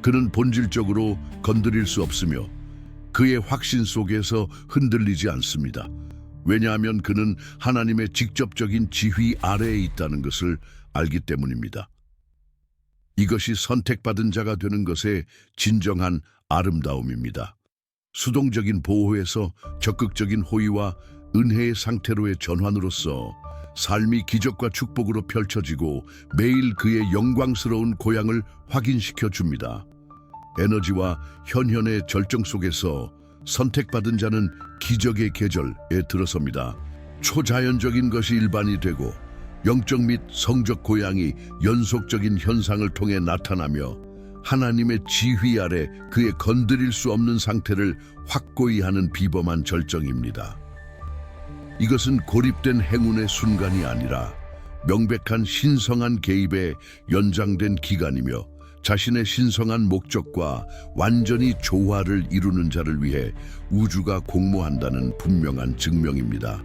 그는 본질적으로 건드릴 수 없으며 그의 확신 속에서 흔들리지 않습니다. 왜냐하면 그는 하나님의 직접적인 지휘 아래에 있다는 것을 알기 때문입니다. 이것이 선택받은 자가 되는 것의 진정한 아름다움입니다. 수동적인 보호에서 적극적인 호의와 은혜의 상태로의 전환으로서 삶이 기적과 축복으로 펼쳐지고 매일 그의 영광스러운 고향을 확인시켜 줍니다. 에너지와 현현의 절정 속에서 선택받은 자는 기적의 계절에 들어섭니다. 초자연적인 것이 일반이 되고 영적 및 성적 고향이 연속적인 현상을 통해 나타나며 하나님의 지휘 아래 그의 건드릴 수 없는 상태를 확고히 하는 비범한 절정입니다. 이것은 고립된 행운의 순간이 아니라 명백한 신성한 개입의 연장된 기간이며 자신의 신성한 목적과 완전히 조화를 이루는 자를 위해 우주가 공모한다는 분명한 증명입니다.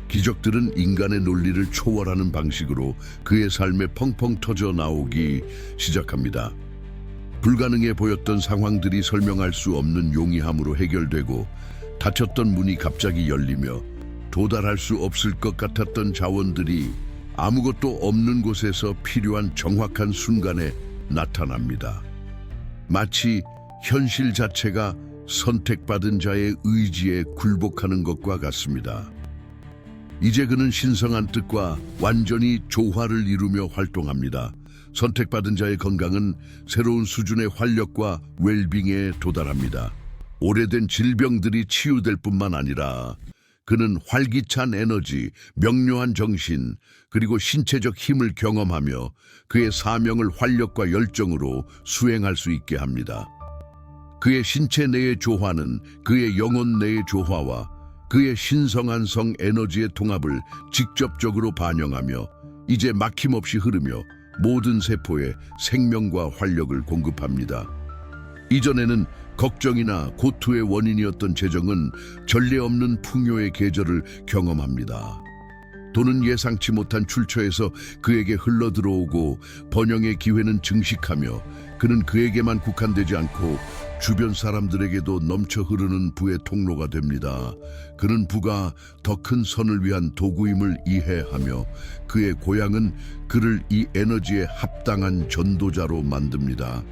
기적들은 인간의 논리를 초월하는 방식으로 그의 삶에 펑펑 터져 나오기 시작합니다. 불가능해 보였던 상황들이 설명할 수 없는 용이함으로 해결되고 닫혔던 문이 갑자기 열리며 도달할 수 없을 것 같았던 자원들이 아무것도 없는 곳에서 필요한 정확한 순간에 나타납니다. 마치 현실 자체가 선택받은 자의 의지에 굴복하는 것과 같습니다. 이제 그는 신성한 뜻과 완전히 조화를 이루며 활동합니다. 선택받은 자의 건강은 새로운 수준의 활력과 웰빙에 도달합니다. 오래된 질병들이 치유될 뿐만 아니라 그는 활기찬 에너지, 명료한 정신, 그리고 신체적 힘을 경험하며 그의 사명을 활력과 열정으로 수행할 수 있게 합니다. 그의 신체 내의 조화는 그의 영혼 내의 조화와 그의 신성한 성 에너지의 통합을 직접적으로 반영하며 이제 막힘없이 흐르며 모든 세포에 생명과 활력을 공급합니다. 이전에는 걱정이나 고투의 원인이었던 재정은 전례 없는 풍요의 계절을 경험합니다. 돈은 예상치 못한 출처에서 그에게 흘러들어오고 번영의 기회는 증식하며 그는 그에게만 국한되지 않고 주변 사람들에게도 넘쳐 흐르는 부의 통로가 됩니다. 그는 부가 더 큰 선을 위한 도구임을 이해하며 그의 고향은 그를 이 에너지에 합당한 전도자로 만듭니다.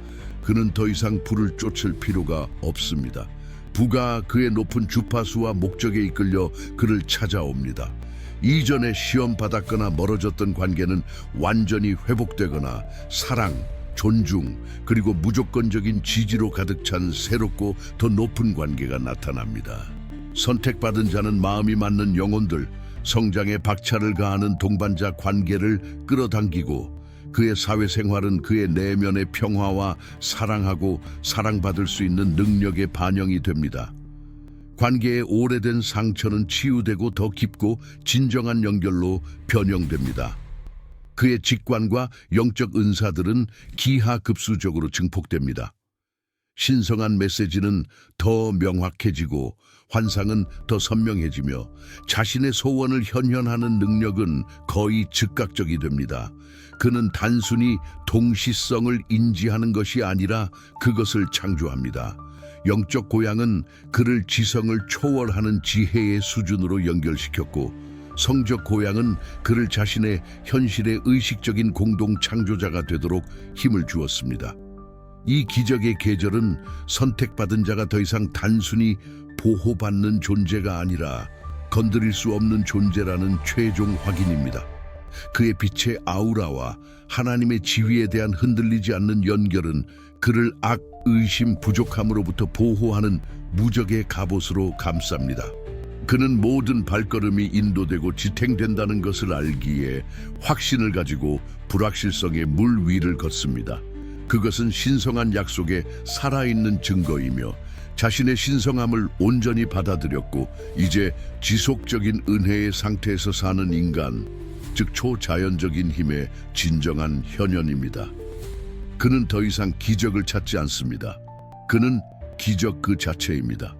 그는 더 이상 부를 쫓을 필요가 없습니다. 부가 그의 높은 주파수와 목적에 이끌려 그를 찾아옵니다. 이전에 시험 받았거나 멀어졌던 관계는 완전히 회복되거나 사랑, 존중, 그리고 무조건적인 지지로 가득 찬 새롭고 더 높은 관계가 나타납니다. 선택받은 자는 마음이 맞는 영혼들, 성장에 박차를 가하는 동반자 관계를 끌어당기고 그의 사회생활은 그의 내면의 평화와 사랑하고 사랑받을 수 있는 능력의 반영이 됩니다. 관계의 오래된 상처는 치유되고 더 깊고 진정한 연결로 변형됩니다. 그의 직관과 영적 은사들은 기하급수적으로 증폭됩니다. 신성한 메시지는 더 명확해지고 환상은 더 선명해지며 자신의 소원을 현현하는 능력은 거의 즉각적이 됩니다. 그는 단순히 동시성을 인지하는 것이 아니라 그것을 창조합니다. 영적 고향은 그를 지성을 초월하는 지혜의 수준으로 연결시켰고 성적 고향은 그를 자신의 현실의 의식적인 공동 창조자가 되도록 힘을 주었습니다. 이 기적의 계절은 선택받은 자가 더 이상 단순히 보호받는 존재가 아니라 건드릴 수 없는 존재라는 최종 확인입니다. 그의 빛의 아우라와 하나님의 지위에 대한 흔들리지 않는 연결은 그를 악, 의심, 부족함으로부터 보호하는 무적의 갑옷으로 감쌉니다. 그는 모든 발걸음이 인도되고 지탱된다는 것을 알기에 확신을 가지고 불확실성의 물 위를 걷습니다. 그것은 신성한 약속의 살아있는 증거이며 자신의 신성함을 온전히 받아들였고 이제 지속적인 은혜의 상태에서 사는 인간, 즉 초자연적인 힘의 진정한 현현입니다. 그는 더 이상 기적을 찾지 않습니다. 그는 기적 그 자체입니다.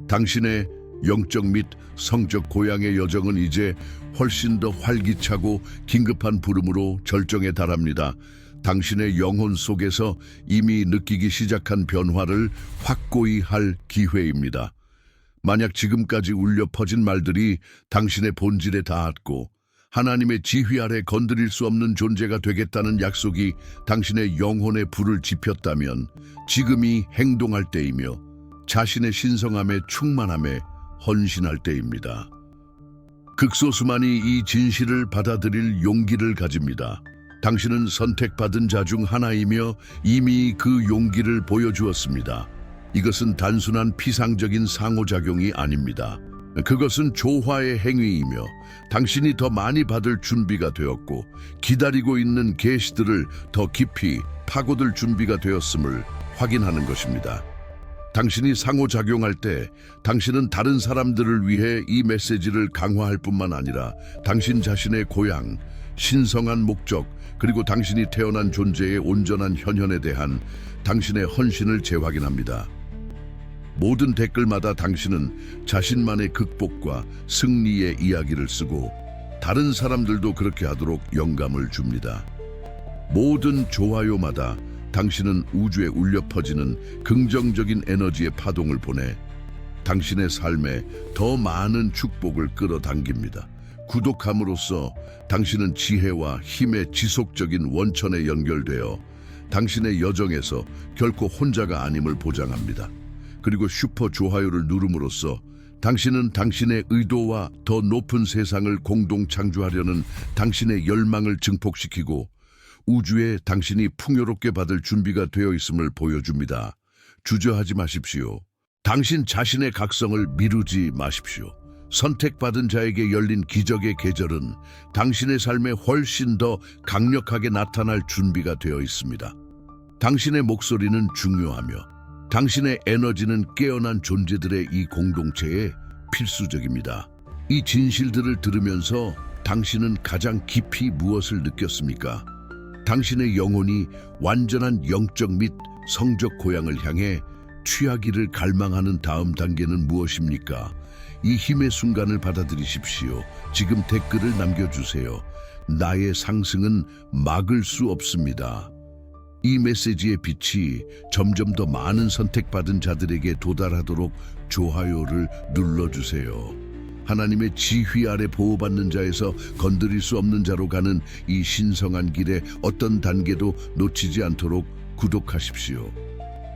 당신의 영적 및 성적 고향의 여정은 이제 훨씬 더 활기차고 긴급한 부름으로 절정에 달합니다. 당신의 영혼 속에서 이미 느끼기 시작한 변화를 확고히 할 기회입니다. 만약 지금까지 울려 퍼진 말들이 당신의 본질에 닿았고 하나님의 지휘 아래 건드릴 수 없는 존재가 되겠다는 약속이 당신의 영혼의 불을 지폈다면 지금이 행동할 때이며 자신의 신성함에 충만함에 헌신할 때입니다. 극소수만이 이 진실을 받아들일 용기를 가집니다. 당신은 선택받은 자 중 하나이며 이미 그 용기를 보여주었습니다. 이것은 단순한 피상적인 상호작용이 아닙니다. 그것은 조화의 행위이며 당신이 더 많이 받을 준비가 되었고 기다리고 있는 계시들을 더 깊이 파고들 준비가 되었음을 확인하는 것입니다. 당신이 상호작용할 때 당신은 다른 사람들을 위해 이 메시지를 강화할 뿐만 아니라 당신 자신의 고향, 신성한 목적, 그리고 당신이 태어난 존재의 온전한 현현에 대한 당신의 헌신을 재확인합니다. 모든 댓글마다 당신은 자신만의 극복과 승리의 이야기를 쓰고 다른 사람들도 그렇게 하도록 영감을 줍니다. 모든 좋아요마다 당신은 우주에 울려 퍼지는 긍정적인 에너지의 파동을 보내 당신의 삶에 더 많은 축복을 끌어당깁니다. 구독함으로써 당신은 지혜와 힘의 지속적인 원천에 연결되어 당신의 여정에서 결코 혼자가 아님을 보장합니다. 그리고 슈퍼 좋아요를 누름으로써 당신은 당신의 의도와 더 높은 세상을 공동 창조하려는 당신의 열망을 증폭시키고 우주에 당신이 풍요롭게 받을 준비가 되어 있음을 보여줍니다. 주저하지 마십시오. 당신 자신의 각성을 미루지 마십시오. 선택받은 자에게 열린 기적의 계절은 당신의 삶에 훨씬 더 강력하게 나타날 준비가 되어 있습니다. 당신의 목소리는 중요하며 당신의 에너지는 깨어난 존재들의 이 공동체에 필수적입니다. 이 진실들을 들으면서 당신은 가장 깊이 무엇을 느꼈습니까? 당신의 영혼이 완전한 영적 및 성적 고향을 향해 취하기를 갈망하는 다음 단계는 무엇입니까? 이 힘의 순간을 받아들이십시오. 지금 댓글을 남겨주세요. 나의 상승은 막을 수 없습니다. 이 메시지의 빛이 점점 더 많은 선택받은 자들에게 도달하도록 좋아요를 눌러주세요. 하나님의 지휘 아래 보호받는 자에서 건드릴 수 없는 자로 가는 이 신성한 길에 어떤 단계도 놓치지 않도록 구독하십시오.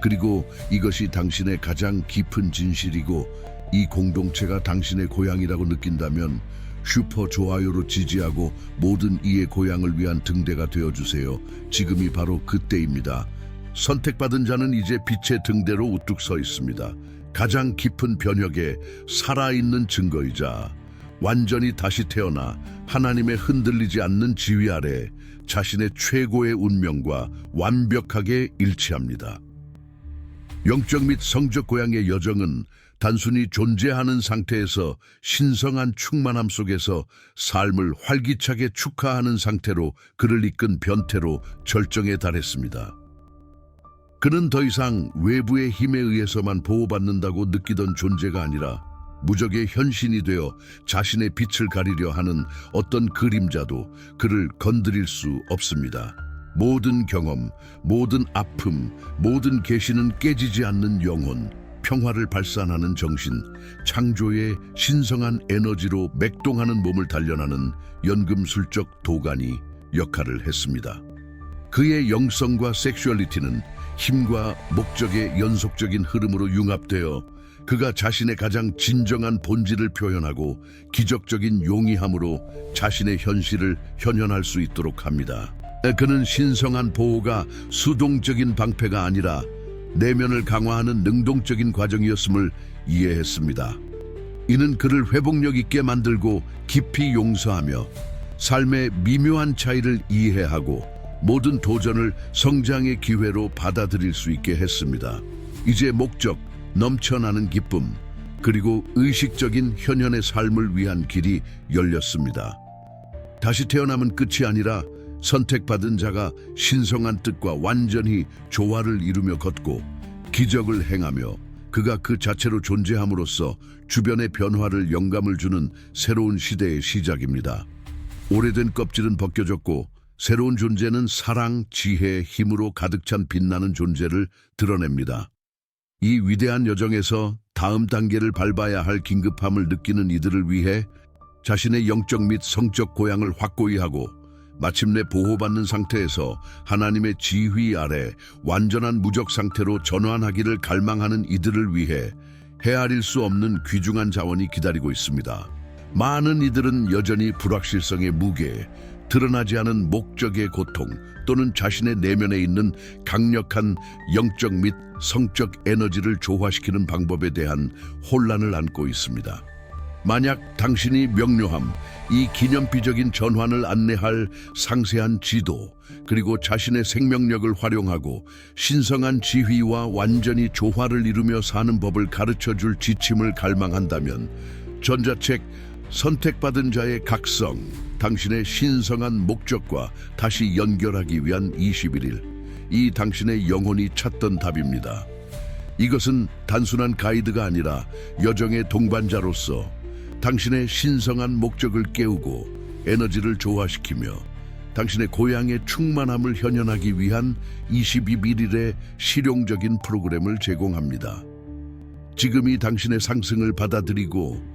그리고 이것이 당신의 가장 깊은 진실이고 이 공동체가 당신의 고향이라고 느낀다면 슈퍼 좋아요로 지지하고 모든 이의 고향을 위한 등대가 되어주세요. 지금이 바로 그때입니다. 선택받은 자는 이제 빛의 등대로 우뚝 서 있습니다. 가장 깊은 변혁의 살아있는 증거이자 완전히 다시 태어나 하나님의 흔들리지 않는 지휘 아래 자신의 최고의 운명과 완벽하게 일치합니다. 영적 및 성적 고향의 여정은 단순히 존재하는 상태에서 신성한 충만함 속에서 삶을 활기차게 축하하는 상태로 그를 이끈 변태로 절정에 달했습니다. 그는 더 이상 외부의 힘에 의해서만 보호받는다고 느끼던 존재가 아니라 무적의 현신이 되어 자신의 빛을 가리려 하는 어떤 그림자도 그를 건드릴 수 없습니다. 모든 경험, 모든 아픔, 모든 계시는 깨지지 않는 영혼, 평화를 발산하는 정신, 창조의 신성한 에너지로 맥동하는 몸을 단련하는 연금술적 도가니 역할을 했습니다. 그의 영성과 섹슈얼리티는 힘과 목적의 연속적인 흐름으로 융합되어 그가 자신의 가장 진정한 본질을 표현하고 기적적인 용이함으로 자신의 현실을 현현할 수 있도록 합니다. 그는 신성한 보호가 수동적인 방패가 아니라 내면을 강화하는 능동적인 과정이었음을 이해했습니다. 이는 그를 회복력 있게 만들고 깊이 용서하며 삶의 미묘한 차이를 이해하고 모든 도전을 성장의 기회로 받아들일 수 있게 했습니다. 이제 목적, 넘쳐나는 기쁨, 그리고 의식적인 현현의 삶을 위한 길이 열렸습니다. 다시 태어남은 끝이 아니라 선택받은 자가 신성한 뜻과 완전히 조화를 이루며 걷고 기적을 행하며 그가 그 자체로 존재함으로써 주변의 변화를 영감을 주는 새로운 시대의 시작입니다. 오래된 껍질은 벗겨졌고 새로운 존재는 사랑, 지혜, 힘으로 가득 찬 빛나는 존재를 드러냅니다. 이 위대한 여정에서 다음 단계를 밟아야 할 긴급함을 느끼는 이들을 위해 자신의 영적 및 성적 고향을 확고히 하고 마침내 보호받는 상태에서 하나님의 지휘 아래 완전한 무적 상태로 전환하기를 갈망하는 이들을 위해 헤아릴 수 없는 귀중한 자원이 기다리고 있습니다. 많은 이들은 여전히 불확실성의 무게, 드러나지 않은 목적의 고통 또는 자신의 내면에 있는 강력한 영적 및 성적 에너지를 조화시키는 방법에 대한 혼란을 안고 있습니다. 만약 당신이 명료함, 이 기념비적인 전환을 안내할 상세한 지도, 그리고 자신의 생명력을 활용하고 신성한 지휘와 완전히 조화를 이루며 사는 법을 가르쳐줄 지침을 갈망한다면 전자책 선택받은 자의 각성, 당신의 신성한 목적과 다시 연결하기 위한 21일, 이 당신의 영혼이 찾던 답입니다. 이것은 단순한 가이드가 아니라 여정의 동반자로서 당신의 신성한 목적을 깨우고 에너지를 조화시키며 당신의 고향의 충만함을 현현하기 위한 22일의 실용적인 프로그램을 제공합니다. 지금이 당신의 상승을 받아들이고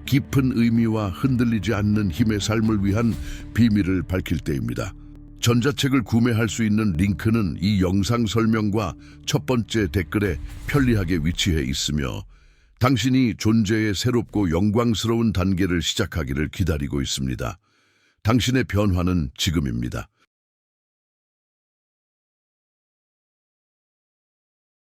깊은 의미와 흔들리지 않는 힘의 삶을 위한 비밀을 밝힐 때입니다. 전자책을 구매할 수 있는 링크는 이 영상 설명과 첫 번째 댓글에 편리하게 위치해 있으며 당신이 존재의 새롭고 영광스러운 단계를 시작하기를 기다리고 있습니다. 당신의 변화는 지금입니다.